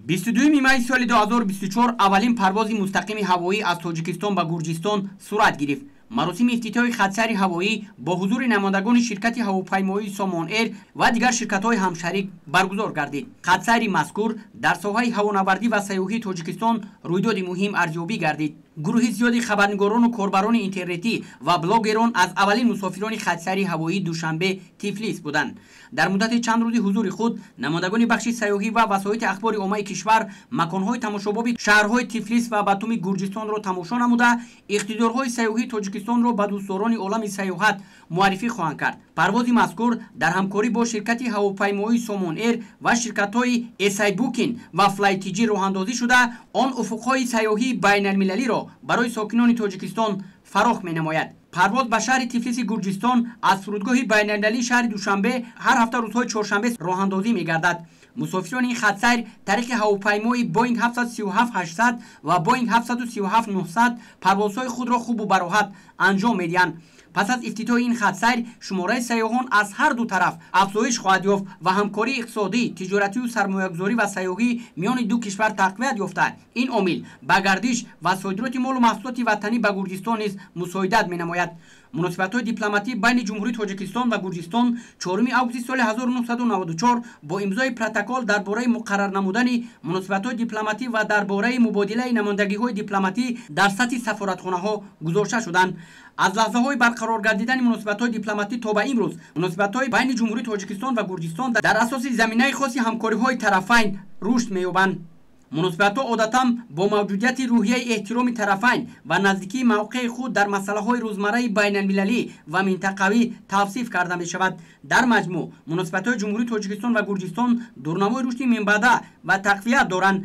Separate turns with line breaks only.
22 май соли 2024 аввалин парвози мустақими ҳавоӣ аз Тоҷикистон ба Гурҷистон сурат гирифт. маросими ифтитиҳои хатсари ҳавоӣ бо ҳузури намояндагони ширкати ҳавопаймоии Somon Air ва дигар ширкатҳои ҳамшарик баргузор гардид. хатсари мазкур дар соҳаи ҳавонавардӣ ва сайёҳии Тоҷикистон рӯйдоди муҳим арзёбӣ гардид. гурӯҳи зиёди хабарнигорону корбарони интернетӣ ва блогерон аз аввалин мусофирони хатсари ҳавоии Душанбе Тифлис буданд. дар муддати чанд рӯзи ҳузури худ намояндагони бахши сайёҳӣ ва васоити ахбори оммаи кишвар маконҳои тамошобоби шаҳрҳои Тифлис ва Батуми Гурҷистонро тамошо намуда, иқтидорҳои сайёҳии Тоҷикистонро ба дӯстдорони олами сайёҳат муаррифӣ хоҳанд кард. парвози мазкур дар ҳамкорӣ бо ширкати ҳавопаймоии Somon Air ва ширкатҳои SI Booking ва FlyTG роҳандозӣ шуда, он уфуқҳои сайёҳии байналмилалиро барои сокинони Тоҷикистон фарох менамояд. парвоз ба шаҳри Тифлиси Гурҷистон аз фурудгоҳи байналмилалии шаҳри Душанбе ҳар ҳафта рӯзҳои чоршанбе роҳандозӣ мегардад. мусофирони ин хатсайр тариқи ҳавопаймои Boeing 737-800 ва Boeing 737-900 парвозҳои худро хубу бароҳат анҷом медиҳанд. пас аз ифтитоҳи ин хатсайр шумораи сайёҳон аз ҳар ду тараф афзоиш хоҳад ёфт ва ҳамкории иқтисодӣ, тиҷоративу сармоягузорӣ ва сайёҳӣ миёни ду кишвар тақвият ёфта, ин омил ба гардиш ва содироти молу маҳсулоти ватанӣ ба Гурҷистон низ мусоидат менамояд. муносибатҳои дипломатӣ байни ҷумҳурии Тоҷикистон ва Гурҷистон 4 августи соли 1994 бо имзои протокол дар бораи муқаррар намудани муносибатҳои дипломатӣ ва дар бораи мубодилаи намояндагиҳои дипломатӣ дар сатҳи сафоратхонаҳо гузошта шуданд. аз лаҳзаҳои барқарор гардидани муносибатҳои дипломатӣ то ба имрӯз муносибатҳои байни ҷумҳурии Тоҷикистон ва Гурҷистон дар асоси заминаи хоси ҳамкориҳои тарафайн рушд меёбанд. муносибатҳо одатан бо мавҷудияти рӯҳияи эҳтироми тарафайн ва наздикии мавқеи худ дар масъалаҳои рӯзмарраи байналмилалӣ ва минтақавӣ тавсиф карда мешавад. дар маҷмӯъ муносибатҳои ҷумҳурии Тоҷикистон ва Гурҷистон дурнамои рушди минбаъда ва тақвият доранд.